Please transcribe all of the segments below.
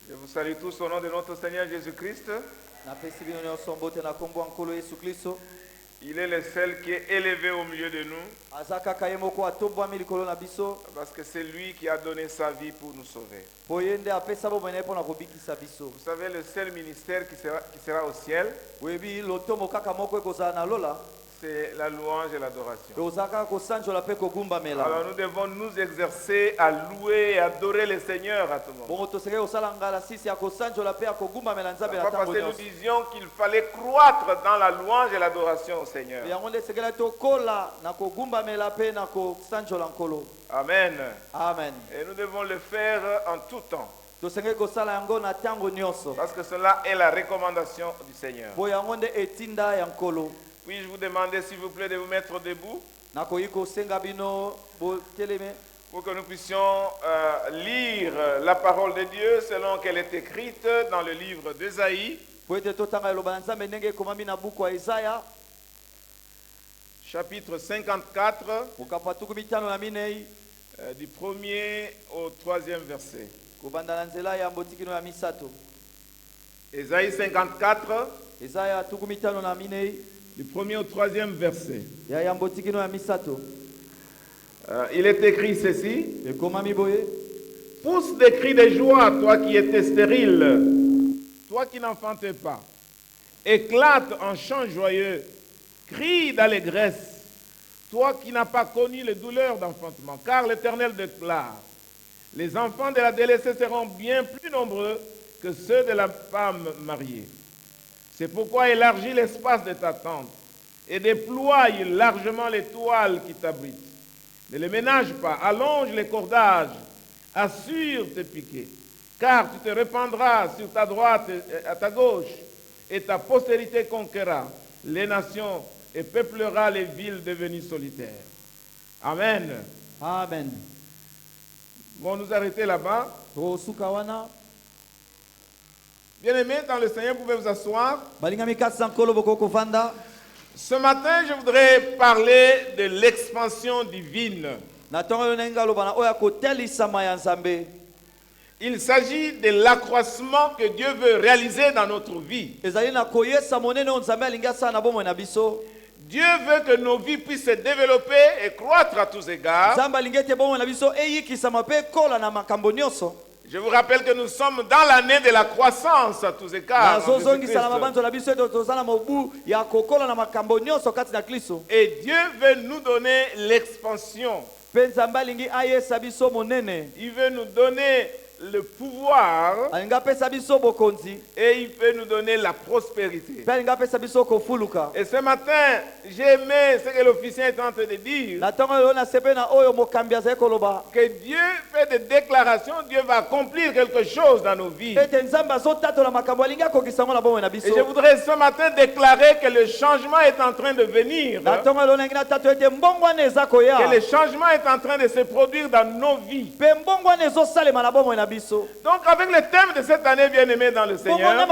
Je vous salue tous au nom de notre Seigneur Jésus-Christ. Il est le seul qui est élevé au milieu de nous. Parce que c'est lui qui a donné sa vie pour nous sauver. Vous savez, le seul ministère qui sera au ciel, c'est la louange et l'adoration. Alors nous devons nous exercer à louer et adorer le Seigneur à tout moment. Parce que nous disions qu'il fallait croître dans la louange et l'adoration au Seigneur. Amen. Amen. Et nous devons le faire en tout temps. Parce que cela est la recommandation du Seigneur. Puis-je vous demander, s'il vous plaît, de vous mettre debout pour que nous puissions lire la parole de Dieu selon qu'elle est écrite dans le livre d'Ésaïe, chapitre 54, du 1er au 3e verset. Ésaïe 54, du 1er au 3e verset. Il est écrit ceci: pousse des cris de joie, toi qui étais stérile, toi qui n'enfantais pas. Éclate en chant joyeux, crie d'allégresse, toi qui n'as pas connu les douleurs d'enfantement, car l'Éternel déclare: les enfants de la délaissée seront bien plus nombreux que ceux de la femme mariée. C'est pourquoi élargis l'espace de ta tente et déploie largement les toiles qui t'abritent. Ne les ménage pas, allonge les cordages, assure tes piquets, car tu te répandras sur ta droite et à ta gauche, et ta postérité conquérera les nations et peuplera les villes devenues solitaires. Amen. Amen. Bon, nous arrêter là-bas. Bien-aimés dans le Seigneur, vous pouvez vous asseoir. Ce matin, je voudrais parler de l'expansion divine. Il s'agit de l'accroissement que Dieu veut réaliser dans notre vie. Dieu veut que nos vies puissent se développer et croître à tous égards. Je vous rappelle que nous sommes dans l'année de la croissance à tous égards. Et Dieu veut nous donner l'expansion. Il veut nous donner le pouvoir et il peut nous donner la prospérité. Et ce matin, j'ai aimé ce que l'officier est en train de dire, que Dieu fait des déclarations, Dieu va accomplir quelque chose dans nos vies. Et je voudrais ce matin déclarer que le changement est en train de venir, que le changement est en train de se produire dans nos vies. Donc avec le thème de cette année, bien-aimés dans le Seigneur,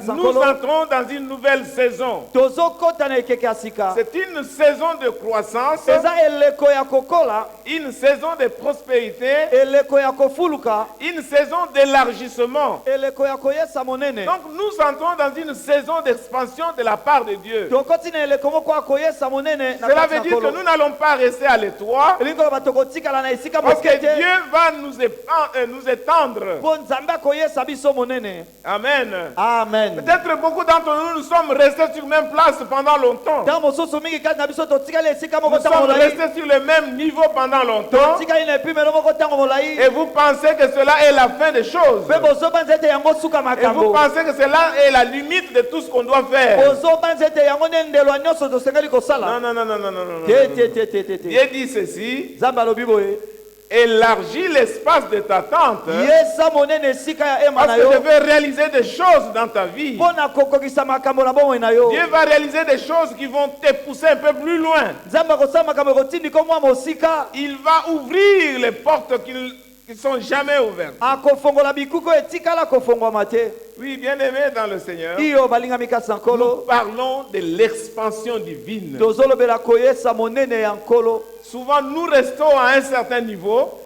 nous entrons dans une nouvelle saison. C'est une saison de croissance, une saison de prospérité, une saison d'élargissement. Donc nous entrons dans une saison d'expansion de la part de Dieu. Cela veut dire que nous n'allons pas rester à l'étroit, parce que Dieu va nous étendre. Amen. Amen. Peut-être beaucoup d'entre nous sommes restés sur la même place pendant longtemps. Nous sommes restés sur le même niveau pendant longtemps. Et vous pensez que cela est la fin des choses. Et vous pensez que cela est la limite de tout ce qu'on doit faire. Non. Dieu dit ceci: élargis l'espace de ta tente, parce que je vais réaliser des choses dans ta vie. Dieu va réaliser des choses qui vont te pousser un peu plus loin. Il va ouvrir les portes qui ne sont jamais ouvertes. Oui, bien-aimés dans le Seigneur, nous parlons de l'expansion divine. Souvent, nous restons à un certain niveau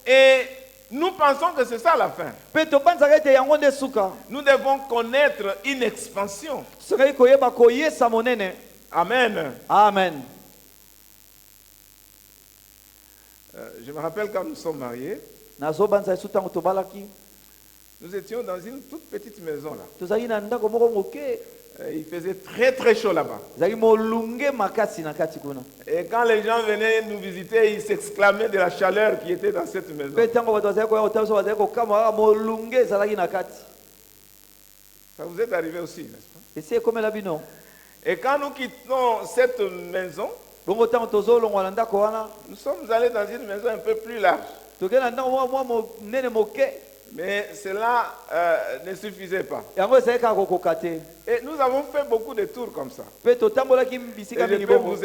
et Nous pensons que c'est ça la fin. Pe tobanzaka ete yango nde suka. Nous devons connaître une expansion. Soki koyeba koyesa monene. Amen. Amen. Je me rappelle quand nous sommes mariés, Nazobanza esu tango tobalaki. nous étions dans une toute petite maison là. Tozali na ndako moko moke. Il faisait très très chaud là-bas. Zali molunge makasi na kati kuna. Et quand les gens venaient nous visiter, ils s'exclamaient de la chaleur qui était dans cette maison. Pe tango bato bazali koya kotamisa bazali kokama molunge ezalaki na kati. Ça vous est arrivé aussi, n'est-ce pas? Esi ekomela bino. Et quand nous quittons cette maison, Bongo tango tozolongwa na ndako wana. nous sommes allés dans une maison un peu plus large. Tokende na ndako mwa monene moke. Mais cela ne suffisait pas. Yango ezali kaka kokoka te. Et nous avons fait beaucoup de tours comme ça. Pe totambolaki Et bisika je mingi peux bongo.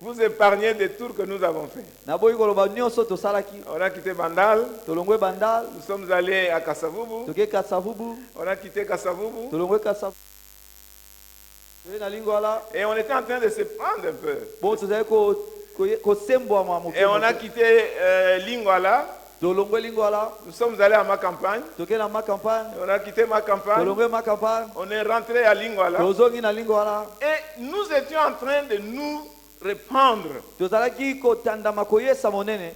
vous épargner des tours que nous avons fait. Naboyi koloba nyonso tosalaki. On a quitté Bandal, Tolongwe Bandal. nous sommes allés à Kasavubu, Toke Kasavubu. on a quitté Kasavubu, Tolongwe Kasavubu. Na lingwala. et on était en train de se prendre un peu. Bon tozali kosembwa mwa moke. Et on a quitté Lingwala, Tolongwe lingwala. nous sommes allés à ma campagne, Toke na ma campagne. on a quitté ma campagne, Tolongwe ma campagne. on est rentré à Lingwala, Tozongi na lingwala. et nous étions en train de nous répandre. Tozalaki kotandama koyesa monene.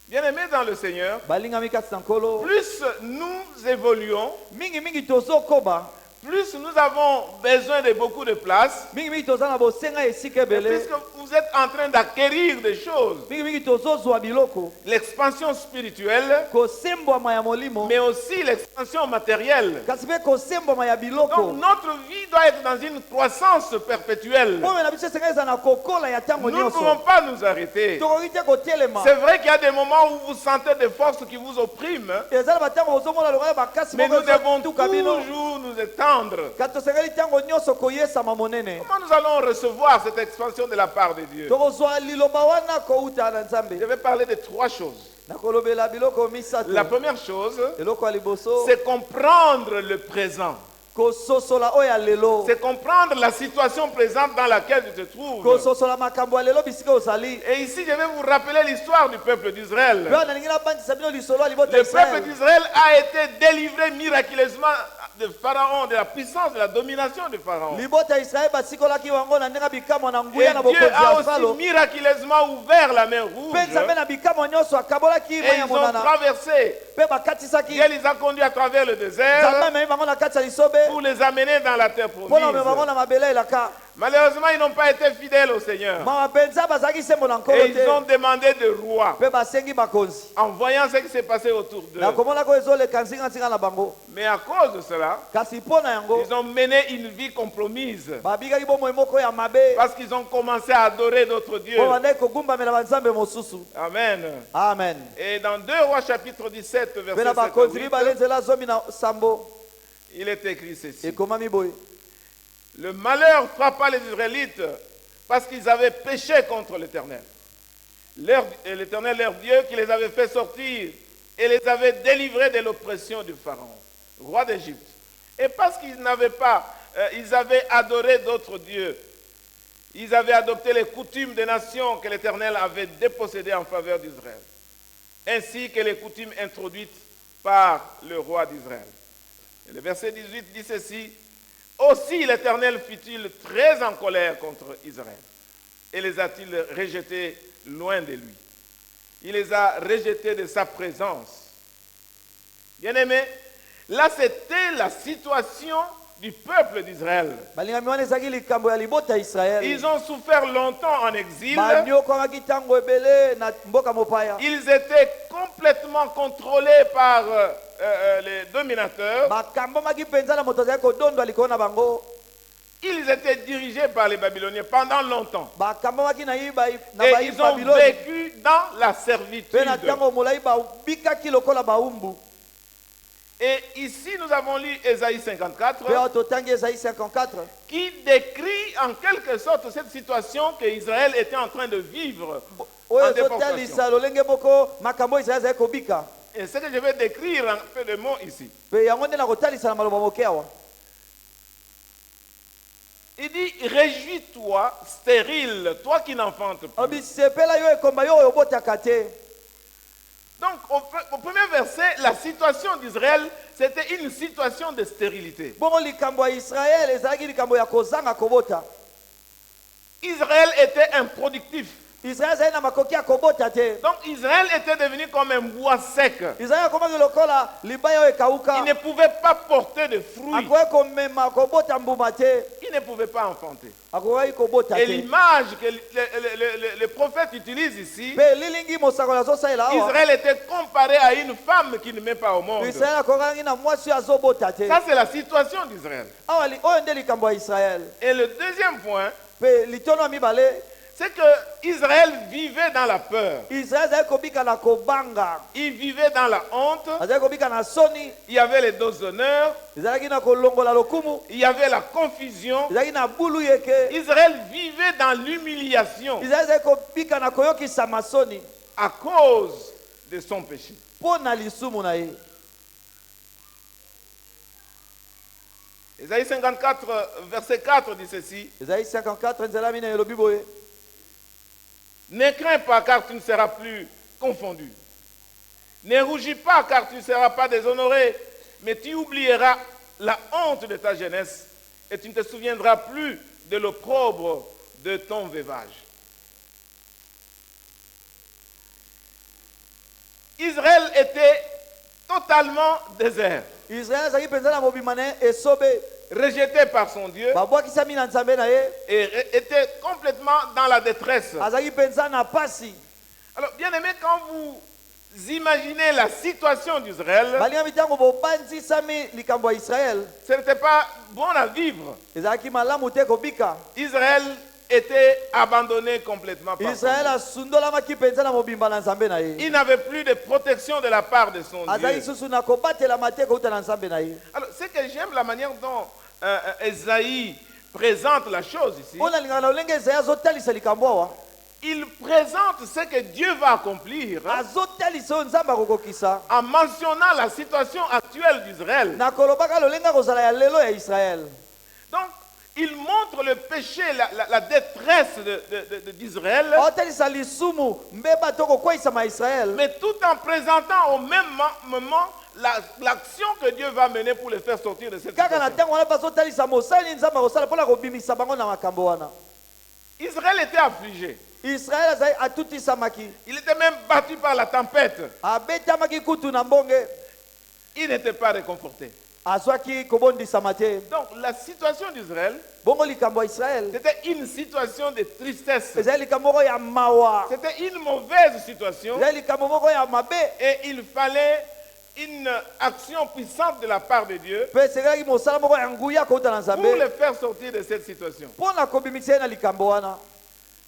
Bien-aimés dans le Seigneur, Balingami kati na nkolo. plus nous évoluons, Mingi mingi tozokoba. plus nous avons besoin de beaucoup de place, Mingi mingi tozana bosenga esika ebele. puisque vous êtes en train d'acquérir des choses. Mingi mingi tozozwa biloko. L'expansion spirituelle, Kosembwama ya molimo. mais aussi l'expansion matérielle. Kasi pe kosembwama ya biloko. Donc notre vie doit être dans une croissance perpétuelle. Pombe na biso esenga eza na kokola ya ntango Nous ne nyonso. pouvons pas nous arrêter. Tokoki te kotelema. C'est vrai qu'il y a des moments où vous sentez des forces qui vous oppriment, Eza na batango ozomona lokola bakasi mais moko nous devons ezotuka bino. toujours nous étendre. Kasi tosengeli ntango nyonso koyesama monene. Comment nous allons recevoir cette expansion de la part de Dieu? Tokozwa liloba wana kouta na Nzambe. Je vais parler de trois choses. Nakolobela biloko misato. La première chose, Eloko ya liboso. c'est comprendre le présent. Kososola oya lelo. C'est comprendre la situation présente dans laquelle tu te trouves. Kososola makambo ya lelo bisika ozali. Et ici, je vais vous rappeler l'histoire du peuple d'Israël. Yo nalingi nabandisa bino lisolo ya libota Le ya peuple Israel. d'Israël a été délivré miraculeusement de Pharaon, de la puissance, de la domination de Pharaon. Libota ya Israel basikolaki wango na ndenge bikamwa na Et nguya na Dieu bokonzi a ya aussi Falo. miraculeusement ouvert la mer Pe rouge. Nzambe na bikamwa nyonso akabolaki Et mai ils ya ont monana. traversé. Pe bakatisaki. Dieu les a conduits à travers le Nzambe désert amemi bango na kati ya lisobe. pour les amener dans la terre Mpo na omema bango promise. na mabele elaka. Malheureusement, ils n'ont pas été fidèles au Seigneur. Mawa mpenza bazalaki sembo na nkolo Et ils ont te. demandé de rois. Pe basengi bakonzi. En voyant ce qui s'est passé autour d'eux. Na komona ko ezoleka nzinga na bango. Mais à cause de cela, Kasi mpo na yango. ils ont mené une vie compromise. Babikaki bomoi moko ya mabe. Parce qu'ils ont commencé à adorer d'autres dieux. Po bandaki kogumbamela banzambe mosusu. Amen. Amen. Et dans 2 Rois chapitre 17, Pe verset na 7 à bakonzi 8, mibale nzela zomi na sambo. il est écrit ceci. Ekomami boye. Le malheur frappa les Israélites parce qu'ils avaient péché contre l'Éternel. L'Éternel, leur Dieu, qui les avait fait sortir et les avait délivrés de l'oppression du Pharaon, roi d'Égypte. Et parce qu'ils n'avaient pas, ils avaient adoré d'autres dieux. Ils avaient adopté les coutumes des nations que l'Éternel avait dépossédées en faveur d'Israël, ainsi que les coutumes introduites par le roi d'Israël. Et le verset 18 dit ceci. Aussi l'Éternel fut-il très en colère contre Israël et les a-t-il rejetés loin de lui. Il les a rejetés de sa présence. Bien-aimés, là c'était la situation du peuple d'Israël. Balingami wana ezalaki likambo ya libota ya Israel. Ils ont souffert longtemps en exil. Banyokwamaki ntango ebele na mboka mopaya. Ils étaient complètement contrôlés par les dominateurs. Bakambamaki mpenza na moto azalaki kodondwa likolo na bango. Ils étaient dirigés par les Babyloniens pendant longtemps. Bakambamaki na Et bayi ils ont Babylone. vécu dans la servitude. Pe na ntango molai babikaki lokola baumbu. Et ici, nous avons lu Ésaïe 54, Pe awa totangi Esaïe 54. qui décrit en quelque sorte cette situation que Israël était en train de vivre Oyo en déportation. ezotalisa lolenge moko makambo Israel azalaki kobika. Et ce que je vais décrire en peu de mots ici. Pe yango nde na kotalisa na maloba moke awa. Il dit, réjouis-toi, stérile, toi qui n'enfantes plus. Obi sepela yo ekomba yo oyo obotaka te. Donc, au premier verset, la situation d'Israël, c'était une situation de stérilité. bongo likambo ya Israël ezalaki likambo ya kozanga kobota. Israël était improductif. Israël azali na makoki ya kobota te. Donc, Israël était devenu comme un bois sec. Israël akomaki lokola libaya oyo ekauka. Il ne pouvait pas porter de fruits. Akoki komema kobota mbuma te. Il ne pouvait pas enfanter. Akoki kobota Et te. l'image que le prophète utilise ici, Pe lilingi mosakoli azosalela awa. Israël était comparé à une femme qui ne met pas au monde. Israël akokangi na mwasi oyo azobota te. Ça, c'est la situation d'Israël. Awa oyo nde likambo ya Israël. Et le deuxième point, Pe litono ya mibale. c'est que Israël vivait dans la peur. Israël azali kobika na kobanga. Il vivait dans la honte. Azali kobika na soni. Il y avait les déshonneurs. Ezalaki na kolongola lokumu. Il y avait la confusion. Ezalaki na bulu yeke. Israël vivait dans l'humiliation Israël azali kobika na koyokisa masoni à cause de son péché. mpo na lisumu na ye. Ésaïe 54, verset 4 dit ceci. Esaïe 54 nzela mine elobi boye. Ne crains pas car tu ne seras plus confondu. Ne rougis pas car tu ne seras pas déshonoré, mais tu oublieras la honte de ta jeunesse et tu ne te souviendras plus de l'opprobre de ton veuvage. Israël était totalement désert, Israël azalaki mpenza na mobimba na ye esobe. rejeté par son Dieu Babwakisami na nzambe na ye. et était complètement dans la détresse. Azalaki mpenza na pasi. Alors, bien aimé, quand vous imaginez la situation d'Israël, Balingami ntango bobandisami likambo ya Israël. ce n'était pas bon à vivre. Ezalaki malamu te kobika. Israël était abandonné complètement par son Israël Dieu. asundolamaki mpenza na mobimba na nzambe na ye. Il n'avait plus de protection de la part de son Azalaki Dieu. susu na kobatelama te kouta na nzambe na ye. Alors, c'est que j'aime la manière dont Esaïe présente la chose ici. Mpo na lingaka na lolenge Esaïe azotalisa likambo awa. Il présente ce que Dieu va accomplir azotalisa oyo nzambe akokokisa. en mentionnant la situation actuelle d'Israël. Na kolobaka lolenge akozala ya lelo ya Israël. Donc, il montre le péché, la détresse d'Israël, Aotalisa lisumu mbeba to kokweyisama ya Israël. mais tout en présentant au même moment l'action que Dieu va mener pour les faire sortir de cette Kaka na situation. ntango wana bazotalisa mosali nzambe akosala mpona kobimisa bango na makambo wana. Israël était affligé. Israël azali atutisamaki. Il était même battu par la tempête. Abetamaki kutu na mbonge. Il n'était pas réconforté. Azwaki kobondisama te. Donc la situation d'Israël, Bongo likambo ya Israël. c'était une situation de tristesse. Ezali likambo moko ya mawa. C'était une mauvaise situation Ezali likambo moko ya mabe. et il fallait une action puissante de la part de Dieu Pe sekalaki mosala moko ya nguya kouta na pour nzambe. le faire sortir de cette situation. Mpona kobimisa ye na likambo wana.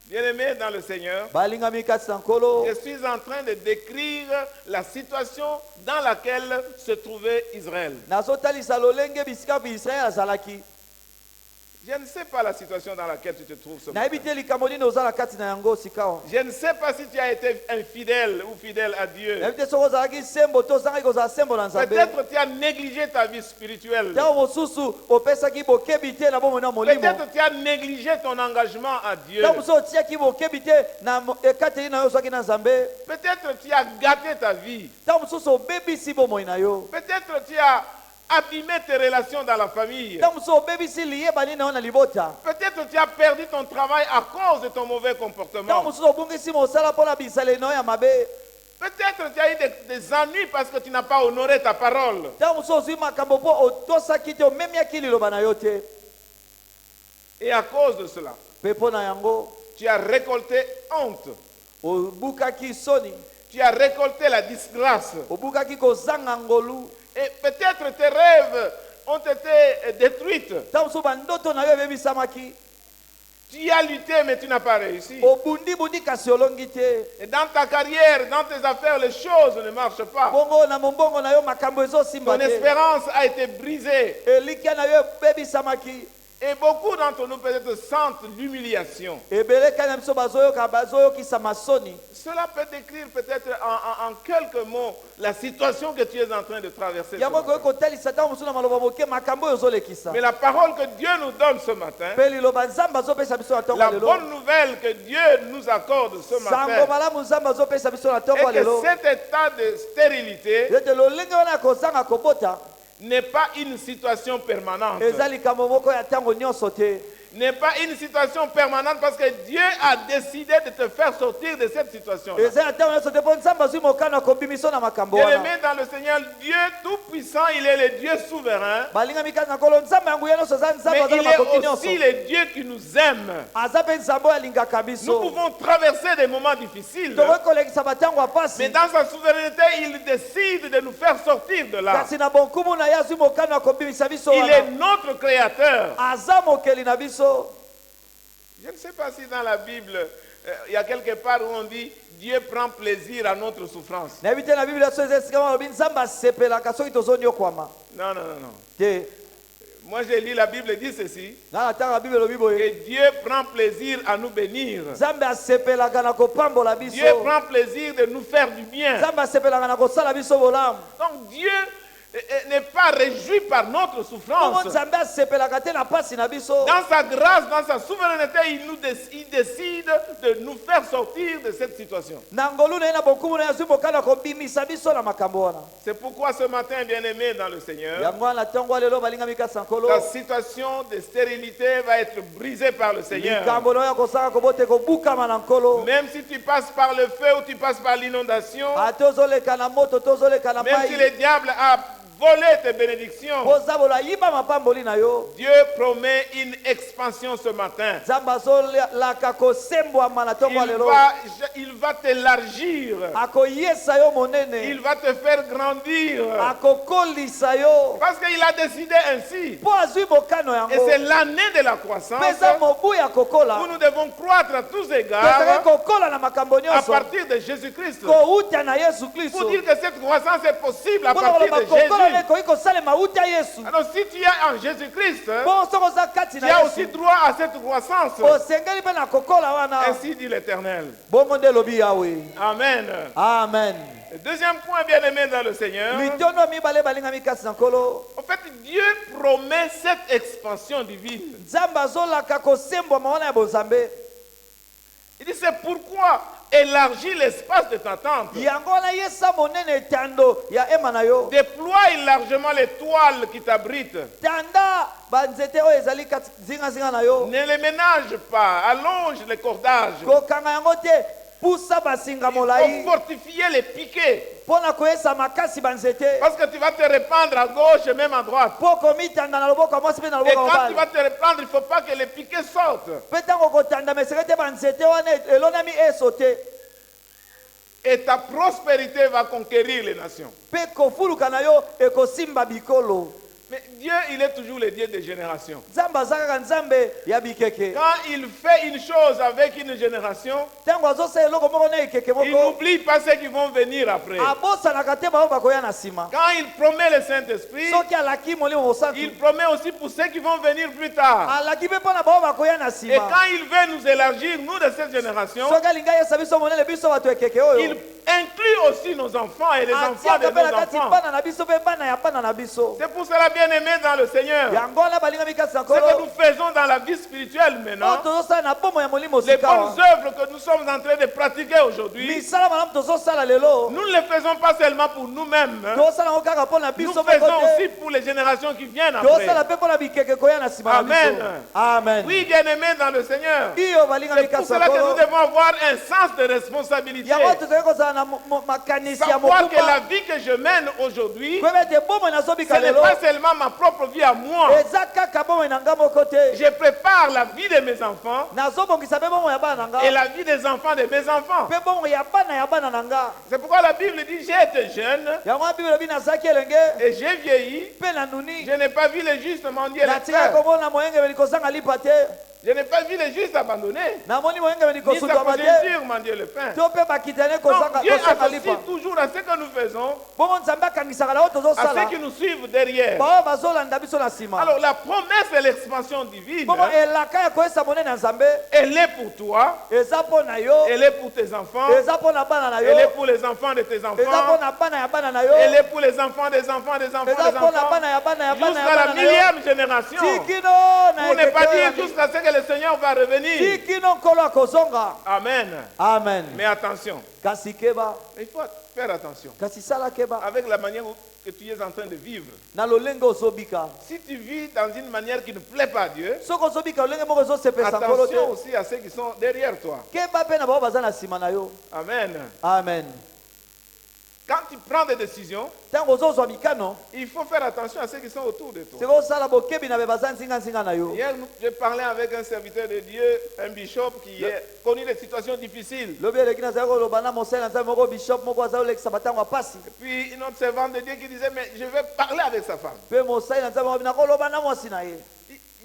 Bien-aimés dans le Seigneur, Balingami kati na nkolo. je suis en train de décrire la situation dans laquelle se trouvait Israël. Nazotalisa lolenge bisika bi Israël azalaki. Je ne sais pas la situation dans laquelle tu te trouves ce matin. Nayebi te likambo nini ozala kati na yango sika awa. Je ne sais pas si tu as été infidèle ou fidèle à Dieu. Nayebi te soki ozalaki sembo to ozalaki kozala sembo na nzambe. Peut-être tu as négligé ta vie spirituelle. Ntango mosusu opesaki bokebi te na bomoi na molimo. Peut-être tu as négligé ton engagement à Dieu. Ntango mosusu otiaki bokebi te na ekateli na yo ozwaki na nzambe. Peut-être tu as gâté ta vie. Ntango mosusu obebisi bomoi na yo. Peut-être tu as abîmé tes relations dans la famille. Ntango mosusu obebisi liyeba nini na yo na libota. Peut-être tu as perdu ton travail à cause de ton mauvais Ntango comportement. mosusu obungisi mosala mpona bisaleli na yo ya mabe. Peut-être tu as eu des ennuis parce que tu n'as pas honoré ta parole. Ntango mosusu ozwi makambo mpo otosaki te omemiaki liloba na yo te. Et à cause de cela, Mpe mpo na yango tu as récolté honte. obukaki soni. Tu as récolté la disgrâce. Obukaki kozanga ngolu. Et peut-être tes rêves ont été détruits. Ntango mosusu bandoto na yo ebebisamaki. Tu as lutté mais tu n'as pas réussi. Obundi kasi olongi te. Et dans ta carrière, dans tes affaires, les choses ne marchent pas. Bongo na mombongo na yo makambo ezosimba Ton te. espérance a été brisée. Elikia na yo ebebisamaki. Et beaucoup d'entre nous peut-être sentent l'humiliation. ebele kani na biso bazoyoka bazoyokisa masoni. Cela peut décrire peut-être en quelques mots la situation que tu es en train de traverser. ce yango matin. koki kotalisa ntango mosusu na maloba moke makambo oyo ozolekisa. Mais la parole que Dieu nous donne ce matin, mpe liloba nzambe azopesa biso na ntongo la ya lelo. bonne nouvelle que Dieu nous accorde ce sango matin, malamu nzambe azopesa biso na ntongo ya est que lelo. cet état de stérilité ete lolenge wana ya kozanga kobota n'est pas une situation permanente. eza likambo moko ya ntango nyonso te. N'est pas une situation permanente parce que Dieu a décidé de te faire sortir de cette situation. eza ya ntango nyonso te mpo nzambe azwi mokano ya kobimiso na makambo wana. Bien-aimé dans le Seigneur, Dieu tout-puissant, il est le Dieu souverain, balingami kati na nkolo nzambe yango ye nyonso eza nzambe mais aza na il makoki est nyonso. aussi le Dieu qui nous aime. aza mpe nzambe oyo alingaka Nous biso. pouvons traverser des moments difficiles, tokoki kolekisa batango ya mais pasi. dans sa souveraineté, il décide de nous faire sortir de là. kasi na bonkumu na ye azwi mokano ya kobimisa biso Il est wana. notre créateur. aza mokeli na biso. Je ne sais pas si dans la Bible, il y a quelque part où on dit Dieu prend plaisir à notre souffrance. nayebi te na biblia so eza esika balobi nzambe asepelaka soki tozonyokwama Non, non, non, non. te. Moi, j'ai lu la Bible dit ceci, nga na ntango ya biblia elobi boye que Dieu prend plaisir à nous bénir. nzambe asepelaka na kopambola Dieu biso. prend plaisir de nous faire du bien. nzambe asepelaka na kosala biso bolamu. Donc Dieu n'est pas réjoui par notre bongo souffrance. nzambe asepelaka te na pasi na biso. Dans sa grâce, dans sa souveraineté, il décide de nous faire sortir de cette situation. na ngolu na ye na bonkumu na ye azwi mokano ya kobimisa biso na makambo wana. C'est pourquoi ce matin, bien-aimé dans le Seigneur, yango wana ntango ya lelo balingami kasi nkolo. ta situation de stérilité va être brisée par le Seigneur. likambo na oyo ya kosala kobote kobukama na nkolo. Même si tu passes par le feu ou tu passes par l'inondation, ate ozoleka na moto to ozoleka na même si mai. le diable a volé tes bénédictions, ozabola yiba mapamboli na yo. Dieu promet une expansion ce matin. nzambe azolaka kosembwama na ntongo ya lelo. Il va t'élargir. akoyesa yo monene. Il va te faire grandir. akokolisa yo. Parce qu'il a décidé ainsi. mpo azwi mokano Et yango. c'est l'année de la croissance mpe eza mobu ya kokola. où nous devons croître à tous tozali égards kokola na makambo à nyonso. partir de Jésus-Christ. kouta na yesu Pour kristo. dire que cette croissance est possible à mpona partir koloba de kokola Jésus. ekoki kosalema uta yesu. Alors si tu es en Jésus-Christ, mpo soki oza kati tu na as aussi yesu. droit à cette croissance. osengeli mpe na kokola wana. Ainsi dit l'Éternel. bongo nde elobi yawe. Amen. amen. Le deuxième point, bien-aimé dans le Seigneur, mitondo ya mibale balingami kasi na nkolo. en fait, Dieu promet cette expansion divine. nzambe azolaka kosembwama wana ya bozambe. Il dit, c'est pourquoi élargis l'espace de ta tente. yango wana yesa monene etando ya ema na yo. Déploie largement les toiles qui t'abritent. tanda banzete oyo ezali kati zingazinga na yo. Ne les ménage pas. Allonge les cordages. kokanga yango te. pusa basinga molai. Pour fortifier les piquets. mpo na koyesa makasi banzete. Parce que tu vas te répandre à gauche et même à droite. mpo komitanda na loboko ya mwasi mpe na Et loboko ya quand tu mobali. vas te répandre, il ne faut pas que les piquets sortent. mpe ntango kotandama eseke te banzete wana elonami eso te. Et ta prospérité va conquérir les nations. mpe kofuluka na yo ekosimba bikolo. Mais Dieu, il est toujours le Dieu des générations. nzambe aza kaka nzambe ya bikeke. Quand il fait une chose avec une génération, ntango azosala eloko moko na ekeke il moko. n'oublie pas ceux qui vont venir après. abosanaka te bao bakoya na nsima. Quand il promet le Saint-Esprit, soki alaki molimo mosantu. il promet aussi pour ceux qui vont venir plus tard. alaki mpe mpo na bao bakoya na Et nsima. quand il veut nous élargir, nous de cette génération, soki alingi ayesa biso monene biso bato ekeke oyo. il inclut aussi nos enfants et les enfants de atiaka mpe na nos kati enfants. bana na biso mpe bana ya bana na biso. C'est pour cela, bien-aimé dans le Seigneur, yango wana balingami kasi na ce que nkolo. nous faisons dans la vie spirituelle oyo maintenant, tozosala na bomo ya molimo les sika bonnes wa. œuvres que nous sommes en train de pratiquer aujourd'hui, misala malamu tozosala lelo. nous ne les faisons pas seulement pour nous-mêmes, hein. tozosala yango kaka mpo na Nous biso moko faisons te. aussi pour les générations qui viennent tozosala après. mpe mpo na bikeke koya na nsima na Amen. biso. amen. Oui, bien-aimé dans le Seigneur, iyo balingami c'est pour kasi na cela que nous nkolo. devons avoir un sens de responsabilité. yango tozali kozala na makanisi ya Savoir que la mokumba. vie que je mène aujourd'hui, koyeba ete bomoi ce nazobika n'est lelo. pas seulement ma propre vie à moi. eza kaka bomoi na nga moko te. Je prépare la vie de mes enfants nazobongisa mpe bomoi ya bana na et nga. la vie des enfants de mes enfants. mpe bomoi ya bana na nga. C'est pourquoi la Bible dit, j'ai été jeune yango wana bibelo elobi nazalaki elenge et j'ai vieilli. mpe nanuni. Je n'ai pas vu le juste mendier la natika terre. komona moyengebeli kozanga lipa te. Je n'ai pas vu les justes abandonnés, namoni moyenga ni kosutu sa amate conjoncture mendier le pain. to pe bakitane Donc kozanga Dieu kosanga lipa associe toujours à ce que nous faisons, bongo nzambe akangisaka na oyo à tozosala ceux qui nous suivent derrière. bao bazolanda biso na nsima Alors la promesse de l'expansion divine, bongo elaka ya koyesa monene na nzambe elle est pour toi, eza mpo na yo elle est pour tes enfants, eza mpo na bana na yo elle est pour les enfants de tes eza mpo enfants, na bana ya bana na yo elle est pour les enfants des enfants des enfants eza des mpo na enfants, bana ya bana ya bana ya jusqu'à la bana na yo millième génération. tikino na Pour ne pas ekeke dire jusqu'à ce que le Seigneur va revenir. tikino nkolo akozonga Amen. amen Mais attention, kasi keba il faut faire attention kasi sala keba avec la manière que tu es en train de vivre. na lolenge ozobika Si tu vis dans une manière qui ne plaît pas à Dieu, soki ozobika lolenge moko ezosepesa nkolo attention te aussi à ceux qui sont derrière toi. keba mpe na bao baza na nsima na yo Amen. amen Quand tu prends des décisions, ntango ozozwa mikano il faut faire attention à ceux qui sont autour de toi. sikoy osala bokebi na be baza nzinganzinga na yo Hier, je parlais avec un serviteur de Dieu, un bishop qui a connu des situations difficiles. lobi eleki nazali koloba na mosali na nzambe moko bishop moko azali kolekisa batango ya pasi Puis une autre servante de Dieu qui disait, mais je vais parler avec sa femme. mpe mosali na nzambe moko nakoloba na mwasi na ye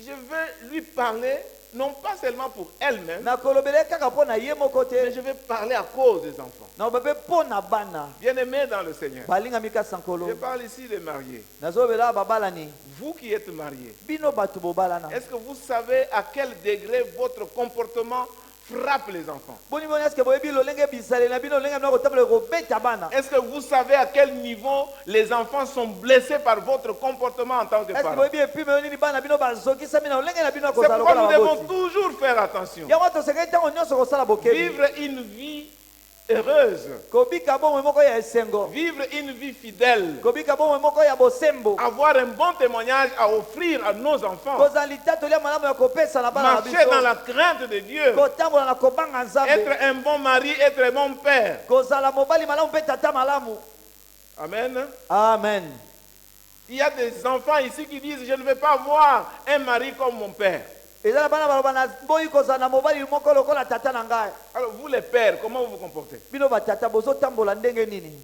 Je veux lui parler, non pas seulement pour elle-même, nakolobela ye kaka mpo na ye moko mais te je vais parler à cause des enfants. nakoba mpe mpo na bana Bien-aimés dans le Seigneur, balingami kasi nkolo je parle ici des mariés. nazolobela babalani Vous qui êtes mariés, bino bato bobalana est-ce que vous savez à quel degré votre comportement frappe les enfants? boni boni eske boyebi lolenge bisaleli na bino lolenge bino kotambola kobeta bana Est-ce que vous savez à quel niveau les enfants sont blessés par votre comportement en tant que eske parents? boyebi epime yo nini bana bino bazokisami na lolenge na bino ya C'est kozala pourquoi nous lokola devons baboti toujours faire attention. yango tosengeli ntango nyonso kosala bokebi Vivre une vie heureuse, kobika bomoi moko ya esengo vivre une vie fidèle, kobika bomoi moko ya bosembo avoir un bon témoignage à offrir à nos enfants, kozala litatoli ya malamu ya kopesa na bana na marcher dans biso la crainte de Dieu, kotambola na kobanga nzambe être un bon mari, être un bon père. kozala mobali malamu mpe tata malamu Amen. amen Il y a des enfants ici qui disent, je ne veux pas avoir un mari comme mon père. eza na bana baloba na boyi kozala na mobali moko lokola tata na ngai Alors vous les pères, comment vous vous comportez? bino batata bozotambola ndenge nini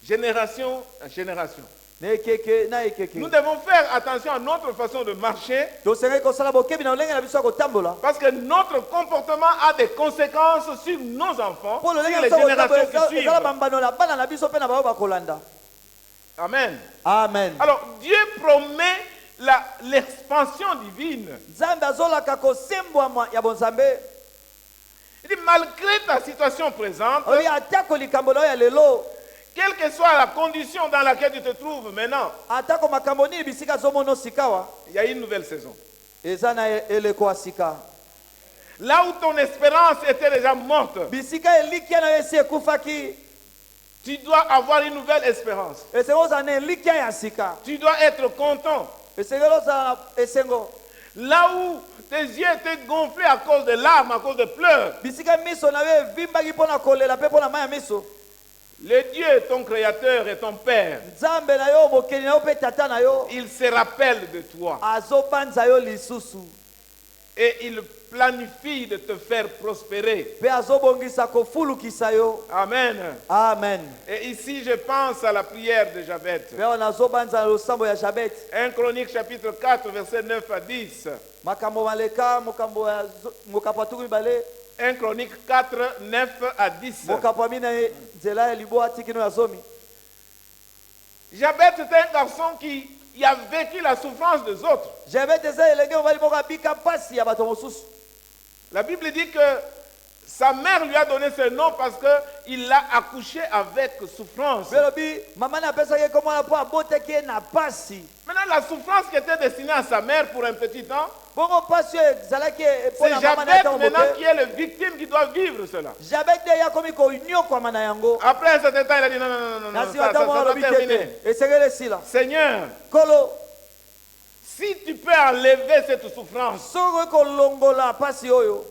Génération à génération. na ekeke na ekeke Nous devons faire attention à notre façon de marcher tosengeli kosala bokebi na lolenge na biso ya kotambola parce que notre comportement a des conséquences sur nos enfants, mpo sur lolenge les na biso générations qui ezala suivent. bambano na bana na biso mpe na bayo bakolanda Amen. amen Alors Dieu promet l'expansion divine. nzambe azolaka kosembwama ya bonzambe Il dit, malgré ta situation présente, obi atako likambo na oyo ya lelo quelle que soit la condition dans laquelle tu te trouves maintenant, atako makambo nini bisika azomona sikawa il y a une nouvelle saison. eza na eleko ya sika Là où ton espérance était déjà morte, bisika elikia na yo esi ekufaki tu dois avoir une nouvelle espérance. esengeli ozala na elikia ya sika Tu dois être content. esengeli ozala na esengo Là où tes yeux étaient gonflés à cause de larmes, à cause de pleurs, bisika miso na yo evimbaki mpo na kolela mpe mpo na mai ya miso le Dieu, ton créateur et ton père, nzambe na yo mokeli na yo mpe tata na yo il se rappelle de toi azobanza yo lisusu et il planifie de te faire prospérer. mpe azobongisa kofulukisa yo Amen. amen Et ici, je pense à la prière de Jabet. mpe wana azobanza na losambo ya jabeti 1 Chronique chapitre 4, versets 9 à 10. makambo maleka mokapo atuku mibale 1 Chronique 4, 9 à 10. mokapo ya mina nzela ya libwa tikino ya zomi Jabet était un garçon qui a vécu la souffrance des autres. jabeti eza elenge mobali moko abika mpasi ya bato mosusu La Bible dit que sa mère lui a donné ce nom parce qu'il l'a accouché avec souffrance. mpe elobi mama ne apesaki ye komona mpo abotaki ye na pasi Maintenant, la souffrance qui était destinée à sa mère pour un petit temps, bongo pasi oyo ezalaki mpo c'est na mama na Jabet ntango maintenant moke qui est le victime qui doit vivre cela. jabeti nde yakomi konyokwama na yango Après un certain temps, il a dit non, non, non, non, na non, nsima ça ntango doit alobi te terminer. te esengeli esila Seigneur, kolo si tu peux enlever cette souffrance, soki kolongola pasi oyo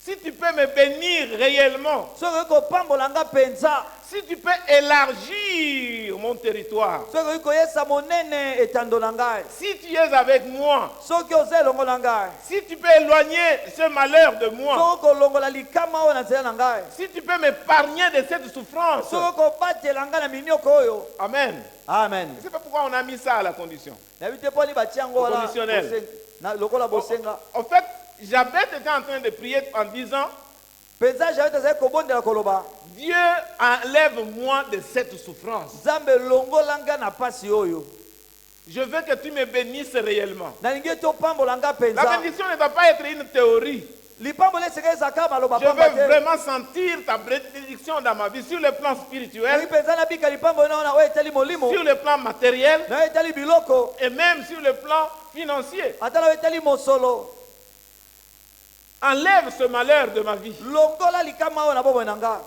Si tu peux me bénir réellement, soki kopambola nga mpenza, si tu peux élargir mon territoire, soki koyesa monene etando na ngai, si tu es avec moi, soki oza elongo na ngai, si tu peux éloigner ce malheur de moi, soki kolongola likama oyo na nzela na ngai, si tu peux m'épargner de cette souffrance. soki kobatela ngai na minioko oyo. Amen. Amen. Je ne sais pas pourquoi on a mis ça à la condition. nayebi te mpo ni batia yango wana Conditionnel. lokola bosenga. En fait, Jabez était en train de prier en disant, mpenza Jabez azali kobondela koloba, Dieu enlève-moi de cette souffrance. nzambe longola nga na pasi oyo. Je veux que tu me bénisses réellement. nalingi ete opambola nga La mpenza. bénédiction ne doit pas être une théorie. lipambola esika ezaka maloba Je pamba veux te. vraiment sentir ta bénédiction dans ma vie sur le plan nalingi spirituel, mpenza nabika lipambola na wana oyo etali molimo, sur le plan matériel na oyo etali biloko, et même sur le plan financier. ata na oyo etali mosolo. Enlève ce malheur de ma vie. longola likama oyo na bomoi na nga,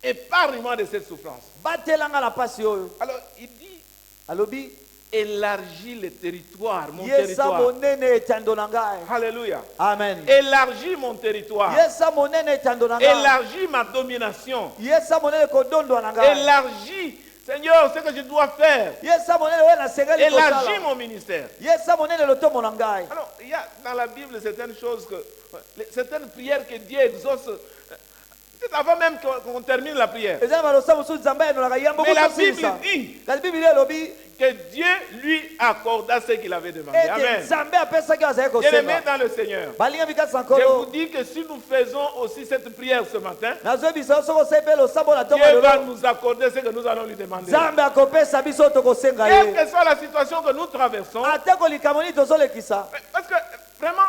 Épargne-moi de cette souffrance. batela nga na pasi oyo. Alors, il dit, alobi élargis le territoire, mon yesa territoire. monene etando na ngai. Alléluia. Amen. Élargis mon territoire. yesa monene etando na ngai. Élargis ma domination. yesa monene kodondwa na ngai. Élargis, Seigneur, ce que je dois faire. yesa monene oyo nasengeli Élargis kosala. mon ministère. yesa monene lotomo na ngai. Alors, il y a dans la Bible certaines choses, certaines prières que Dieu exauce, peut-être avant même qu'on termine la prière. eza na balosa mosusu nzambe ayinolaka yango Mais la Bible kosilisa. dit kasi biblia elobi que Dieu lui accorda ce qu'il avait demandé. ete Amen. nzambe apesaki azali Bien-aimés kosenga. dans le Seigneur, balinga mikasi na je vous nkolo, dis que si nous faisons aussi cette prière ce matin, nazoyebisa yo soki osali mpe losambo na ntongo Dieu va lelo, nous accorder ce que nous allons lui demander. nzambe akopesa biso oyo tokosenga Quelle ye. que soit la situation que nous traversons, ate kolikamo nini tozolekisa. parce que vraiment,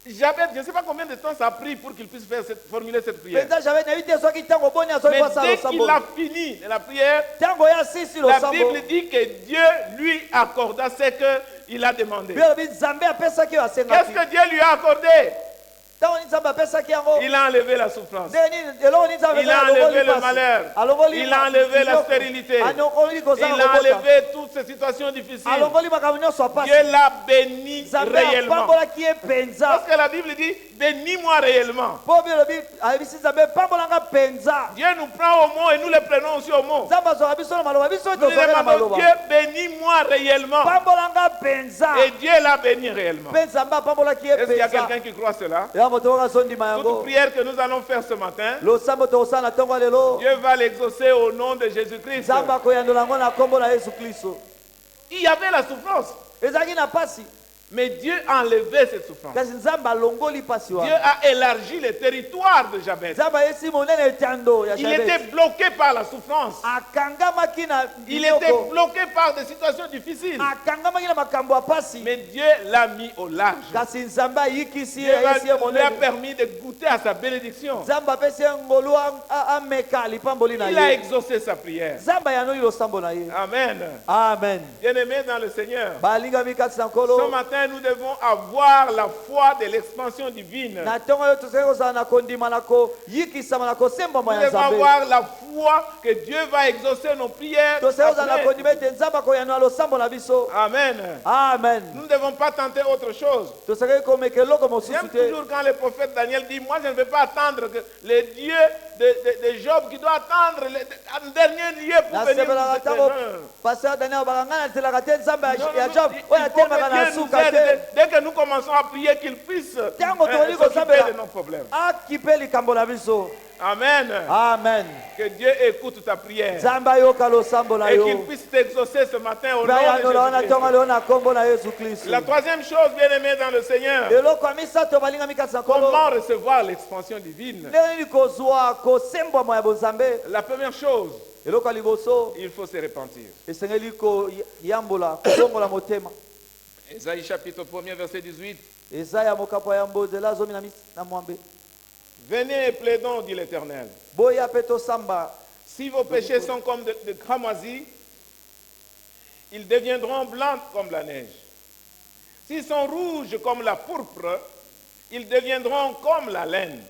Jabez, je ne sais pas combien de temps ça a pris pour qu'il puisse formuler cette prière. mpenza jabe nayebi te soki ntango boni azoki Mais kosala dès losambo, qu'il a fini la prière, ntango ya sisi la losambo, Bible dit que Dieu lui accorda ce qu'il a demandé. biblia elobi nzambe apesaki oyo Qu'est-ce asengaki. que Dieu lui a accordé? ntango nini nzambe apesaki yango, Il a enlevé la souffrance. ndenge nini eloko nini nzambe Il a apesaki, enlevé alongoli le pasi, malheur. alongoli Il a enlevé la biloko, stérilité. alongoli Il kozala a kobota, enlevé toutes ces situations difficiles. alongoli makambo nyonso ya pasi. Dieu l'a béni nzambe réellement. apambolaki ye mpenza. Parce que la Bible dit, bénis-moi réellement. mpo biblia elobi ayebisi nzambe pambolanga mpenza. Dieu nous prend au mot et nous le prenons aussi au mot. nzambe azwaka biso na maloba, biso Nous tozwaka na demandons, maloba. Dieu, bénis-moi réellement. pambolanga mpenza. Et Dieu l'a béni réellement. mpe nzambe apambolaki ye Est-ce qu'il y a mpenza. quelqu'un qui croit cela? ya moto oyo azondima Toute yango. prière que nous allons faire ce matin, losambo tokosala na ntongo ya lelo, Dieu va l'exaucer au nom de Jésus-Christ. nzambe akoyandola yango na nkombo na yesu kristo. Il y avait la souffrance, ezalaki na pasi, mais Dieu a enlevé cette souffrance. kasi nzambe alongoli pasi Dieu wana. a élargi le territoire de Jabez. nzambe ayesi monene etando ya Il était Jabez. bloqué par la souffrance. akangamaki na Il était biloko, bloqué par des situations difficiles. akangamaki na makambo ya pasi, Mais Dieu l'a mis au large. kasi nzambe ayikisi Dieu ye, ayesi ye lui a monene. permis de goûter à sa bénédiction. nzambe apesi ye ngolu ameka lipamboli na Il a ye. exaucé sa prière. nzambe ayanoli losambo na ye. Amen. amen. Bien-aimés dans le Seigneur, balingami kati na ce nkolo, matin nous devons avoir la foi de l'expansion divine. na ntongo oyo tozali kozala na kondima na koyikisama na kosembama Nous ya devons nzambe. avoir la foi que Dieu va exaucer nos prières. tozali kozala na Amen. kondima ete nzambe akoyandola losambo na biso. Amen. amen. Nous ne devons pas tenter autre chose. tozali komeka eloko mosusu J'aime te. toujours quand le prophète Daniel dit, moi je ne vais pas attendre que le Dieu de Job qui doit attendre en dernier lieu pour venir nous nasepelaka aider. ntango Non. paster daniel abaka ngai natelaka te nzambe Non, non, ya non, job il oyo faut atelemaka que na Dieu nous suka aide te. dès que nous commençons à prier qu'il puisse Ntango tozali s'occuper kosambela, de nos problèmes. akipe likambo na biso. Amen. amen. Que Dieu écoute ta prière nzambe ayoka losambo na et yo. qu'il puisse t'exaucer ce matin au nom bayandola wana de ntongo Jésus. leo na nkombo na yesu kristu. La troisième chose, bien-aimés dans le Seigneur, eloko ya misato balingami kati na nkolo, comment recevoir l'expansion divine? ndenge nini kozwa kosembwama ya bonzambe. La première chose, eloko ya liboso il faut se repentir. esengeli koyambola kolongola motema. Ésaïe chapitre 1er, verset 18. ezaya mokapo ya mbozela zomi na mwambe. Venez et plaidons, dit l'Éternel. boya mpe tosamba. Si vos péchés sont comme de cramoisis, ils deviendront blancs comme la neige. S'ils sont rouges comme la pourpre, ils deviendront comme la laine.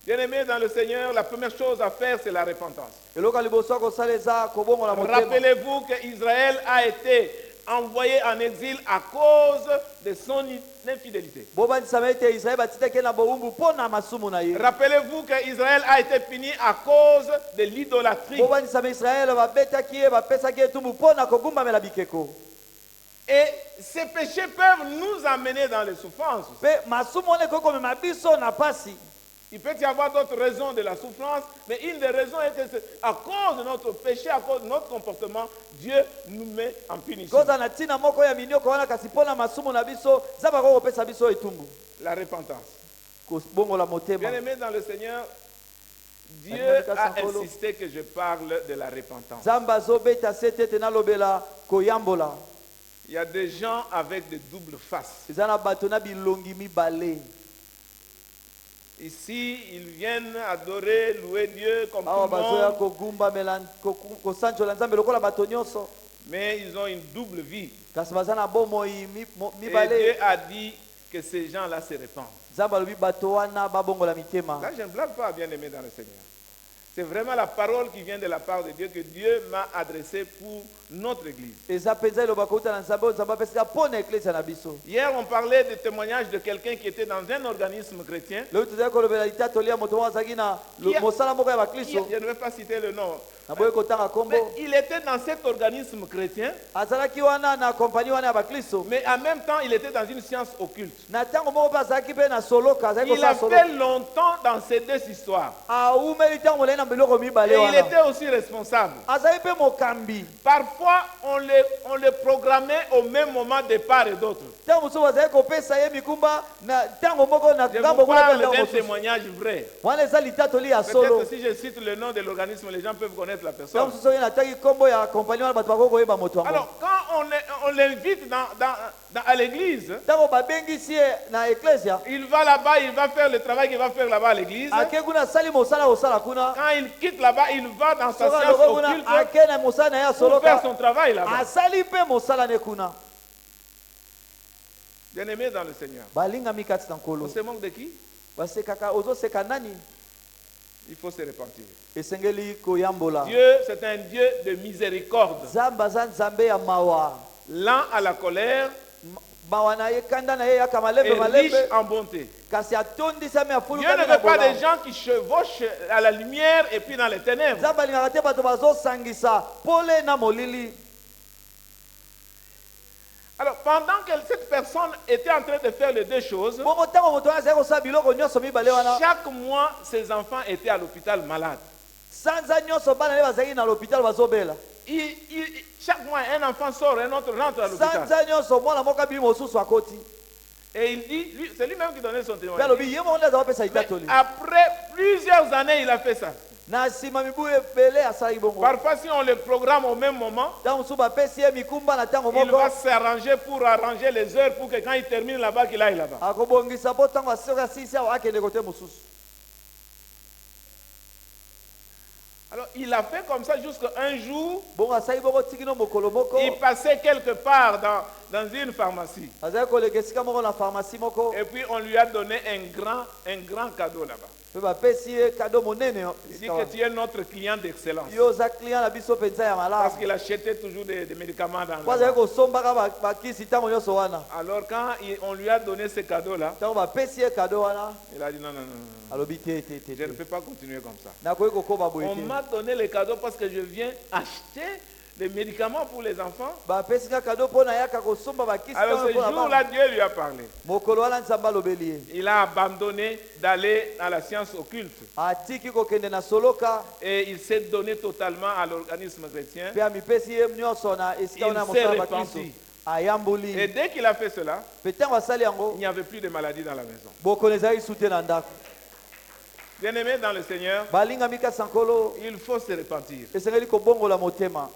Bien-aimés dans le Seigneur, la première chose à faire, c'est la repentance. eloko ya liboso ya kosala eza kobongola motema. Rappelez-vous qu'Israël a été envoyé en exil à cause de son infidélité. bobandisama ete Israël batitaki na bowumbu mpo na masumu na ye. Rappelez-vous qu'Israël a été puni à cause de l'idolâtrie. bobandisama Israël babetaki ye bapesaki etumbu mpo na kogumbamela bikeko. Et ces péchés peuvent nous amener dans les souffrances. Mpe masumu wana ekoki komema biso na pasi. Il peut y avoir d'autres raisons de la souffrance, mais une des raisons est que à cause de notre péché, à cause de notre comportement, Dieu nous met en punition. koza na ntina moko ya minioko wana kasi mpo na masumu na biso nzambe akoki kopesa biso etumbu. La repentance. kobongola motema. Bien-aimés dans le Seigneur, Dieu a insisté que je parle de la repentance. nzambe azobeta se tete nalobela koyambola. Il y a des gens avec de doubles faces. eza na bato na bilongi mibale. Ici, ils viennent adorer, louer Dieu comme awa tout le bazoya monde, kogumbamela kosanzola nzambe lokola bato nyonso. mais ils ont une double vie. kasi baza na bomoi Et mibale. Dieu a dit que ces gens-là se répandent. nzambe alobi bato wana babongola mitema. Là, je ne blague pas, bien-aimé dans le Seigneur. C'est vraiment la parole qui vient de la part de Dieu que Dieu m'a adressée pour notre Église. eza mpenza eloba kouta na nzambe oyo nzambe apesaka mpo na eklesia na biso. Hier, on parlait du témoignage de quelqu'un qui était dans un organisme chrétien. lobi tozali kolobela litatoli ya moto moko azalaki na mosala moko ya baklisto. Je ne vais pas citer le nom. naboyi kotanga Mais kombo. il était dans cet organisme chrétien, azalaki wana na kompani wana ya baklisto. mais en même temps, il était dans une science occulte. na ntango moko mpe azalaki mpe na soloka azalaki Il a kosala soloka. fait longtemps dans ces deux histoires. aumeli ntango molai na biloko mibale Et il wana. était aussi responsable. azalaki mpe mokambi. Parfois, on le programmait au même moment de part et d'autre. ntango mosusu bazalaki kopesa ye mikumba na ntango moko na Je ngambo vous kuna mpe parle ntango d'un mosusu. témoignage vrai. wana eza litatoli ya solo. Peut-être si je cite le nom de l'organisme, les gens peuvent connaître la ntango personne. mosusu soki nataki kombo ya kompani wana bato bakoki koyeba moto yango. Alors, quand on l'invite à l'église, ntango babengisi ye na eklesia il va là-bas, il va faire le travail qu'il va faire là-bas à l'église. ake kuna asali mosala kosala kuna. Quand il quitte là-bas, il va dans sa soki science aloko kuna occulte ake na mosala na ye ya pour faire soloka son travail là-bas. asali mpe mosala ne kuna. Bien-aimés dans le Seigneur. balingami kati na On nkolo. se moque de qui? basekaka ozoseka nani. Il faut se repentir. esengeli koyambola. Dieu, c'est un Dieu de miséricorde. nzambe aza nzambe ya mawa. Lent à la colère mawa na ye kanda na ye yaka et malembe riche malembe. en bonté. kasi atondisami afulu Dieu ne veut pas des gens qui chevauchent à la lumière et puis dans les ténèbres. nzambe alingaka te bato bazosangisa pole na molili. Alors, pendant que cette personne était en train de faire les deux choses, bongo ntango moto wana azali kosala biloko nyonso mibale wana. chaque mois, ses enfants étaient à l'hôpital malades. sanza nyonso bana ne bazalaki na l'hôpital bazobela. Chaque mois, un enfant sort, un autre rentre à l'hôpital. sanza nyonso mwana moko abili mosusu akoti. Et il dit, c'est lui-même qui donnait son mpe témoignage. alobi ye moko nde aza kopesa Mais litatoli. après plusieurs années, il a fait ça. na nsima mibu ebele asalaki bongo. Parfois, si on le programme au même moment, ntango mosusu bapesi ye mikumba na ntango il moko va s'arranger pour arranger les heures pour que quand il termine là-bas, qu'il aille là-bas. akobongisa mpo ntango asoki asilisi awa akende kote mosusu. Alors, il a fait comme ça jusqu'à un jour, bongo asali bongo tikino mokolo moko. il passait quelque part dans une pharmacie. azali koleka esika moko na pharmacie moko. Et puis, on lui a donné un grand cadeau là-bas. mpe bapesi ye kado monene. Il dit que tu es notre client d'excellence. yo oza client na biso mpenza ya Parce malamu. qu'il achetait toujours des médicaments dans po azali là-bas. kosombaka bakisi ntango nyonso wana. Alors, quand on lui a donné ce cadeau-là, ntango bapesi ye kado wana il a dit non, non, non, non, alobi te te te je ne te. peux pas continuer comme ça. nakoki kokoba boye On te. m'a donné le cadeau parce que je viens acheter des médicaments pour les enfants. bapesi nga kado mpo nayaka kosomba bakisi Alors ce mpo na jour-là, bana. Dieu lui a parlé. mokolo wana nzambe alobeli ye. Il a abandonné d'aller dans la science occulte atiki kokende na soloka et il s'est donné totalement à l'organisme chrétien. mpe amipesi ye nyonso na esika wana ya Il mosala s'est bakristo. repenti. ayamboli. Et dès qu'il a fait cela, mpe ntango asali il yango n'y avait plus de maladie dans la maison. bokono ezalaki su te na ndako. Bien-aimés dans le Seigneur, balingami kasi nkolo il faut se repentir. esengeli kobongola motema.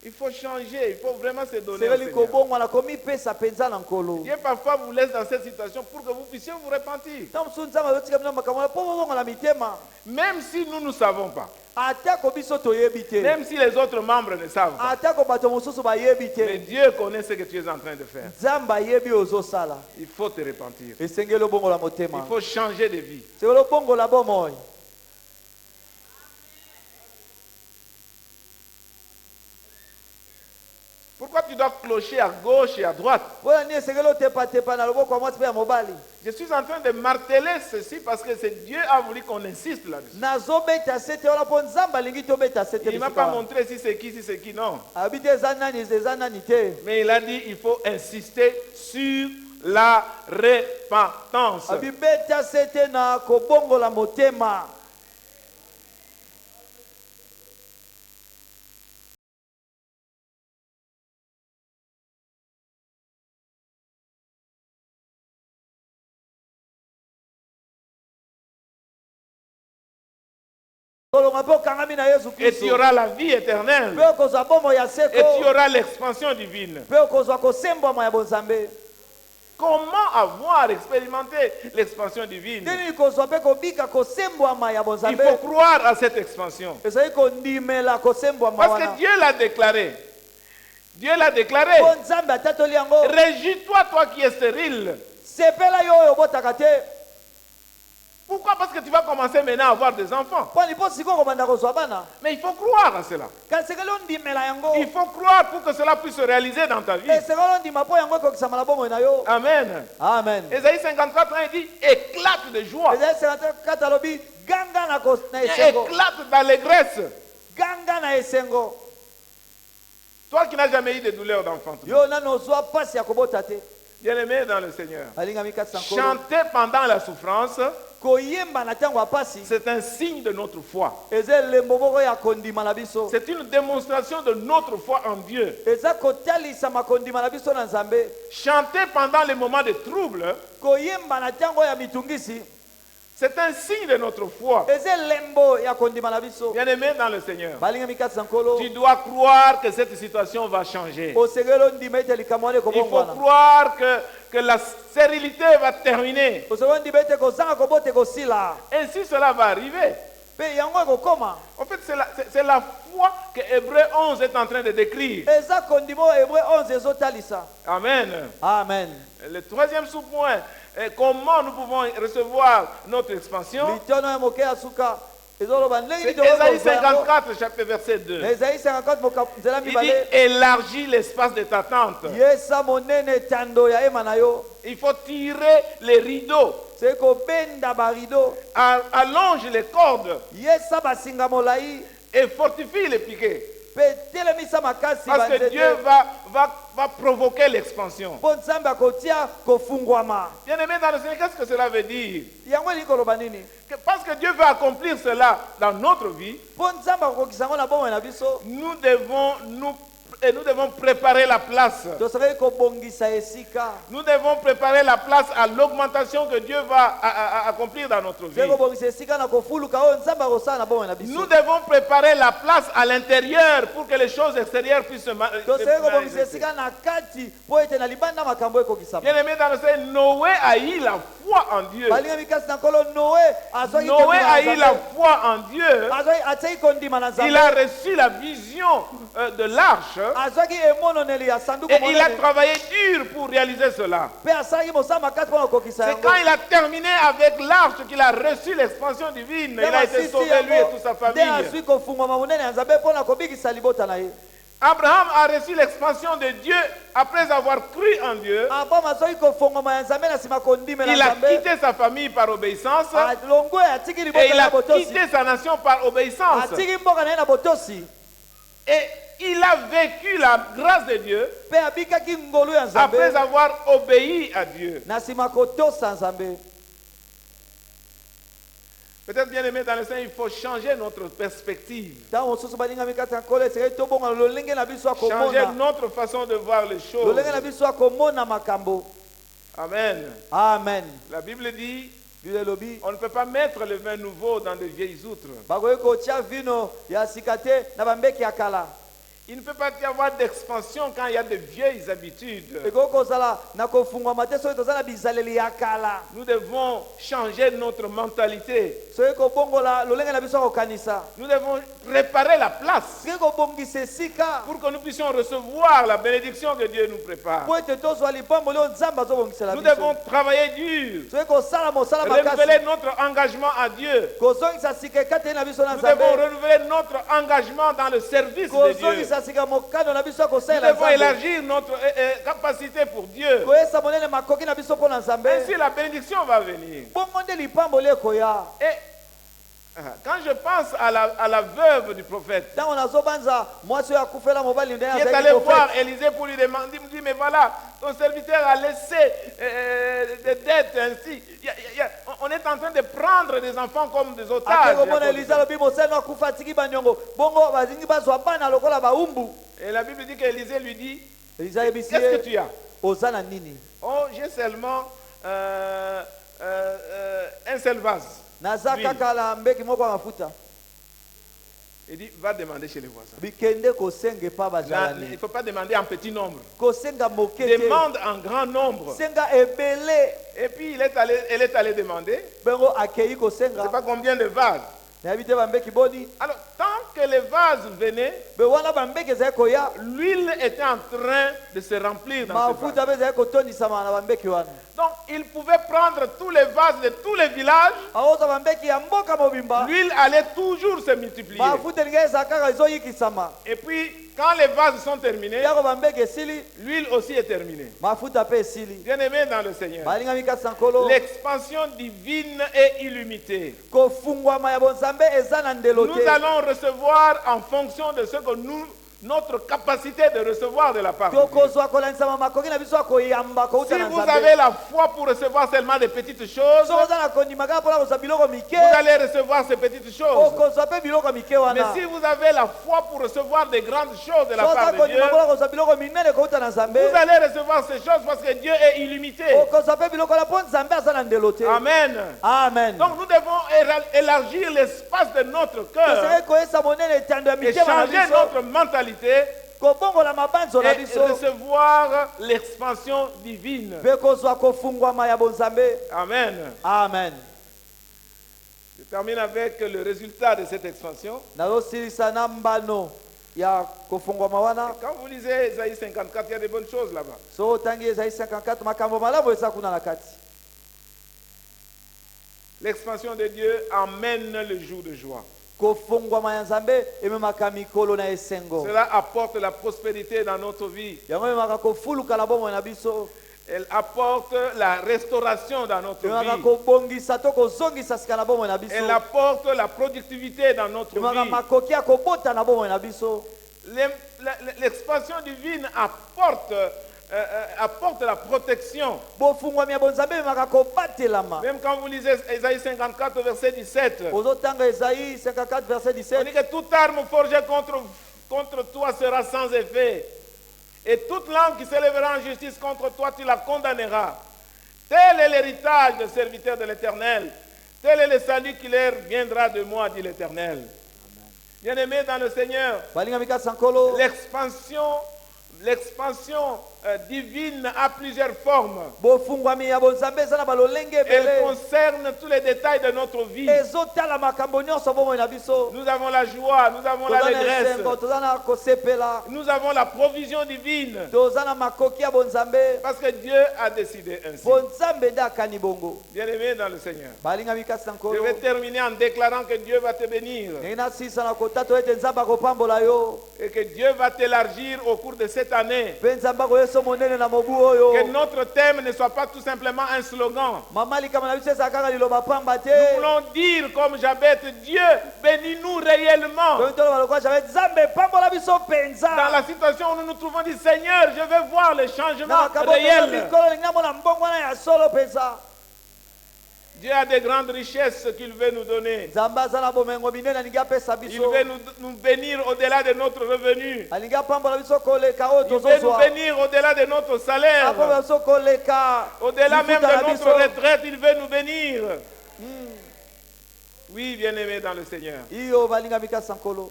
Il faut changer, il faut vraiment se donner au esengeli Seigneur. kobongwana komipesa mpenza na nkolo. Dieu parfois vous laisse dans cette situation pour que vous puissiez vous repentir. ntango mosusu nzambe azotika bino makambo wana mpo bobongola mitema. Même si nous ne savons pas, atako biso toyebi te. même si les autres membres ne savent pas, atako bato mosusu bayebi mais te. Dieu connaît ce que tu es en train de faire. nzambe ayebi ozosala. Il faut te repentir. esengeli obongola Il motema. faut changer de vie. esengeli obongola bomoi. Pourquoi Pourquoi tu dois clocher à gauche et à droite? mpona nini esengeli otepatepa na loboko ya mwasi mpe ya mobali? Je suis en train de marteler ceci parce que c'est Dieu a voulu qu'on insiste là-dessus. nazobeta se te wana mpo nzambe alingi tobeta se te Il ne m'a bisika pas wana. montré si c'est qui, non. abi te eza nani te. Mais il a dit il faut insister sur la repentance. abi beta se te na kobongola motema. Et tu auras la vie éternelle. Et tu auras l'expansion divine. Comment avoir expérimenté l'expansion divine? Il faut croire à cette expansion. Parce que Dieu l'a déclaré. Dieu l'a déclaré. Régis-toi, toi qui es stérile. Pourquoi? Parce que tu vas commencer maintenant à avoir des enfants. Mais il faut croire à cela. Il faut croire pour que cela puisse se réaliser dans ta vie. Amen. Amen. Ésaïe 54, il dit éclate de joie. Éclate d'allégresse. Toi qui n'as jamais eu de douleur d'enfantement. Bien-aimé dans le Seigneur. Chanter pendant la souffrance, c'est un signe de notre foi. C'est une démonstration de notre foi en Dieu. Chanter pendant les moments de trouble, c'est un signe de notre foi. Bien-aimé dans le Seigneur, tu dois croire que cette situation va changer. Il faut croire que la stérilité va terminer. Ainsi cela va arriver. En fait, c'est la foi que Hébreu 11 est en train de décrire. Amen. Amen. Le troisième sous-point, comment nous pouvons recevoir notre expansion? C'est Ésaïe 54, chapitre verset 2. Il dit élargis l'espace de ta tente. Il faut tirer les rideaux. Allonge les cordes et fortifie les piquets. Parce que Dieu va provoquer l'expansion. Bien-aimé dans le Seigneur, qu'est-ce que cela veut dire? Parce que Dieu veut accomplir cela dans notre vie, nous devons préparer la place. Nous devons préparer la place à l'augmentation que Dieu va accomplir dans notre vie. Nous devons préparer la place à l'intérieur pour que les choses extérieures puissent se manifester. Bien-aimé dans le Seigneur, Noé a eu la foi en Dieu. Noé a eu la foi en Dieu. Il a reçu la vision de l'arche. Et il a travaillé dur pour réaliser cela. C'est quand il a terminé avec l'arche qu'il a reçu l'expansion divine. Il a été sauvé, lui et toute sa famille. Abraham a reçu l'expansion de Dieu après avoir cru en Dieu. Il a quitté sa famille par obéissance. Et il a quitté sa nation par obéissance. Et il a vécu la grâce de Dieu après avoir obéi à Dieu. Peut-être, bien aimé dans le Seigneur, il faut changer notre perspective. Changer notre façon de voir les choses. Amen. Amen. La Bible dit on ne peut pas mettre le vin nouveau dans de vieilles outres. Il ne peut pas y avoir d'expansion quand il y a de vieilles habitudes. Nous devons changer notre mentalité. Nous devons réparer la place pour que nous puissions recevoir la bénédiction que Dieu nous prépare. Nous devons travailler dur, renouveler notre engagement à Dieu. Nous devons renouveler notre engagement dans le service de Dieu. devons élargir notre capacité pour Dieu. Ainsi la bénédiction va venir. Et quand je pense à la veuve du prophète, qui est allé voir Élisée pour lui demander, il me dit, mais voilà, ton serviteur a laissé des dettes ainsi. On est en train de prendre des enfants comme des otages. Et la Bible dit qu'Élisée lui dit, qu'est-ce que tu as? Oh, j'ai seulement un seul vase. Il dit, va demander chez les voisins. Il ne faut pas demander en petit nombre. Demande en grand nombre. Et puis elle est allée demander. Je ne sais pas combien de vases. Alors, tant que les vases venaient, l'huile était en train de se remplir dans ce vase. Donc, il pouvait prendre tous les vases de tous les villages. L'huile allait toujours se multiplier. Et puis, quand les vases sont terminés, l'huile aussi est terminée. Bien-aimés dans le Seigneur, l'expansion divine est illimitée. Nous allons recevoir en fonction de ce que notre capacité de recevoir de la part de Dieu. Si vous avez la foi pour recevoir seulement des petites choses, vous allez recevoir ces petites choses. Mais si vous avez la foi pour recevoir des grandes choses de la part de Dieu, vous allez recevoir ces choses parce que Dieu est illimité. Amen. Amen. Donc nous devons élargir l'espace de notre cœur et changer notre mentalité et recevoir l'expansion divine. Amen. Amen. Je termine avec le résultat de cette expansion. Quand vous lisez Isaïe 54, il y a de bonnes choses là-bas. L'expansion de Dieu amène le jour de joie. Cela apporte la prospérité dans notre vie. Elle apporte la restauration dans notre vie. Elle apporte la productivité dans notre vie. L'expansion divine apporte la protection. Même quand vous lisez Isaïe 54, verset 17, on dit que toute arme forgée contre toi sera sans effet. Et toute langue qui s'élèvera en justice contre toi, tu la condamneras. Tel est l'héritage des serviteurs de l'Éternel. Tel est le salut qui leur viendra de moi, dit l'Éternel. Bien-aimés dans le Seigneur, l'expansion divine a plusieurs formes. Elle concerne tous les détails de notre vie. Nous avons la joie, nous avons l'allégresse, nous avons la provision divine. Parce que Dieu a décidé ainsi. Bien-aimé dans le Seigneur, je vais terminer en déclarant que Dieu va te bénir et que Dieu va t'élargir au cours de cette année. Que notre thème ne soit pas tout simplement un slogan. Nous voulons dire comme Jabez, Dieu bénis-nous réellement. Dans la situation où nous nous trouvons, dit Seigneur, je veux voir le changement réel. Dieu a de grandes richesses qu'il veut nous donner. Il veut nous bénir au-delà de notre revenu. Il veut nous bénir au-delà de notre salaire. Au-delà même de notre retraite, il veut nous bénir. Oui, bien-aimés dans le Seigneur.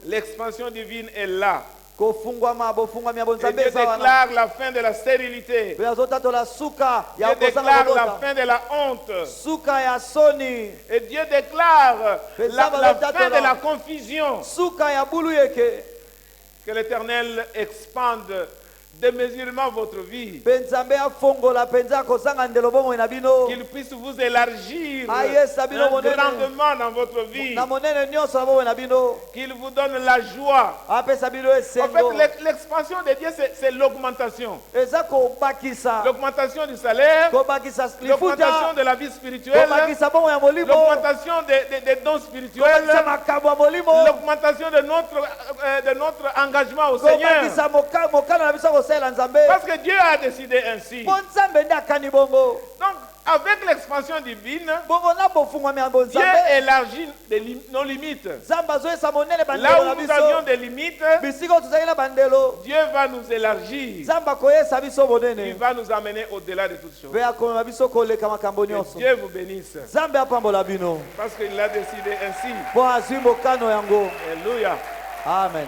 L'expansion divine est là. Et Dieu déclare la fin de la stérilité. Dieu déclare la fin de la honte. Et Dieu déclare la fin de la confusion. Que l'Éternel expande démesurément votre vie. mpe nzambe afongola mpenza akozanga ndelo bomoi na bino Qu'il puisse vous élargir ayesa bino monene grandement dans votre vie. na monene nyonso na bomoi na bino Qu'il vous donne la joie. apesa bino En esengo fait, l'expansion de Dieu, c'est l'augmentation. eza kobakisa L'augmentation du salaire, kobakisa l'augmentation lifuta de la vie spirituelle, kobakisa bomoi ya molimo l'augmentation des dons spirituels, kobakisa makambo ya molimo l'augmentation de notre engagement au Seigneur. kobakisa mokano na biso kosalela nzambe Parce que Dieu a décidé ainsi. mpo nzambe nde akani bongo Donc, avec l'expansion divine, bongo na bofungwami ya Dieu bonzambe élargit nos limites. nzambe azoyesa monene Là bandelo où na nous avions biso des limites, bisika oyo tozali na bandelo Dieu va nous élargir. nzambe akoyesa biso Il monene va nous amener au-delà de toutes choses. mpe akomema biso koleka makambo Que nyonso Dieu vous bénisse. nzambe apambola bino Parce qu'il a décidé ainsi. mpo azwi mokano yango Alléluia. amen.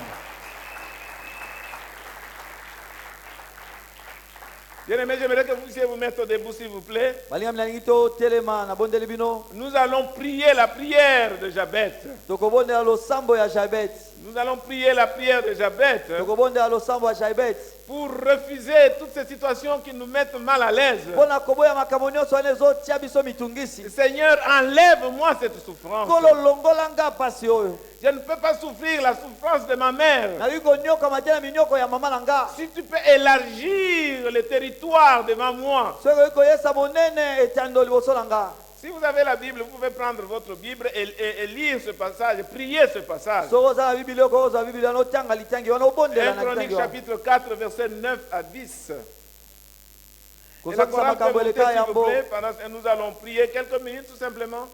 Bien-aimés, j'aimerais que vous puissiez vous mettre debout, s'il vous plaît. balingami nalingi totelema nabondeli bino Nous allons prier la prière de Jabet. tokobondela losambo ya jabet Nous allons prier la prière de Jabet tokobondela losambo ya jabet pour refuser toutes ces situations qui nous mettent mal à l'aise. mpo na koboya makambo nyonso wana ezotia biso mitungisi Seigneur, enlève-moi cette souffrance. nkolo longola nga pasi oyo Je ne peux pas souffrir la souffrance de ma mère. nalingi konyoka matia na minyoko ya mama na nga Si tu peux élargir le territoire devant moi. soki oyi koyesa monene etando liboso na nga Si vous avez la Bible, vous pouvez prendre votre Bible et lire ce passage, prier ce passage. soki oza na biblia oko ozwa biblia notanga litangi wana obondela 1 na Chronique litangi wana chapitre 4, versets 9 à 10. Et la kosakisa chorale peut makambo monter, eleka s'il vous yango plaît, pendant que nous allons prier quelques minutes tout simplement.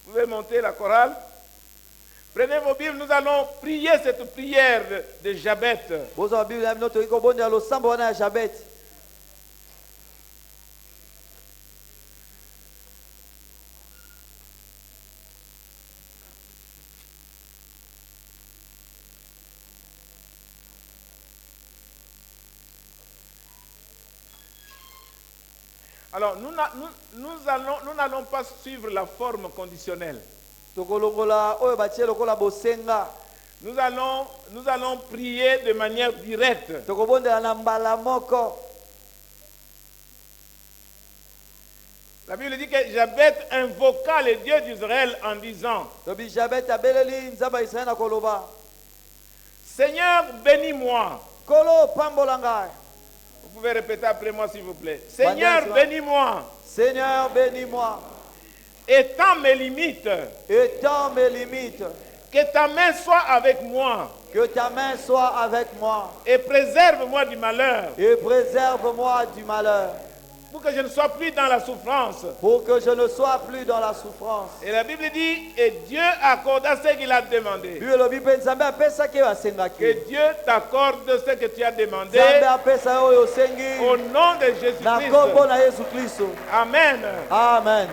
Vous pouvez monter la chorale. Prenez vos Bibles, nous allons prier cette prière de Jabet. bozwa na biblia na bino tokoki kobondela losambo wana ya jabet Alors, nous n'allons pas suivre la forme conditionnelle. tokolongola oyo batie lokola bosenga Nous allons prier de manière directe. tokobondela na mbala moko La Bible dit que Jabet invoqua le Dieu d'Israël en disant, tobi jabet abeleli nzambe ya israele na koloba Seigneur, bénis-moi. kolo pambola ngai Vous pouvez répéter après moi s'il vous plaît. Seigneur, Bandez-moi. bénis-moi. Seigneur bénis-moi Étends mes limites. étends mes limites Que ta main soit avec moi. que ta main soit avec moi Et préserve-moi du malheur. et préserve-moi du malheur Pour que je ne sois plus dans la souffrance. pour que je ne sois plus dans la souffrance. Et la Bible dit, et Dieu accorda ce qu'il a demandé. Bible elobi mpe nzambe apesaki oyo asengaki Que Dieu t'accorde ce que tu as demandé. nzambe apesa yo oyo osengi Au nom de na Jésus-Christ. kombo na yesu kristo Amen. amen.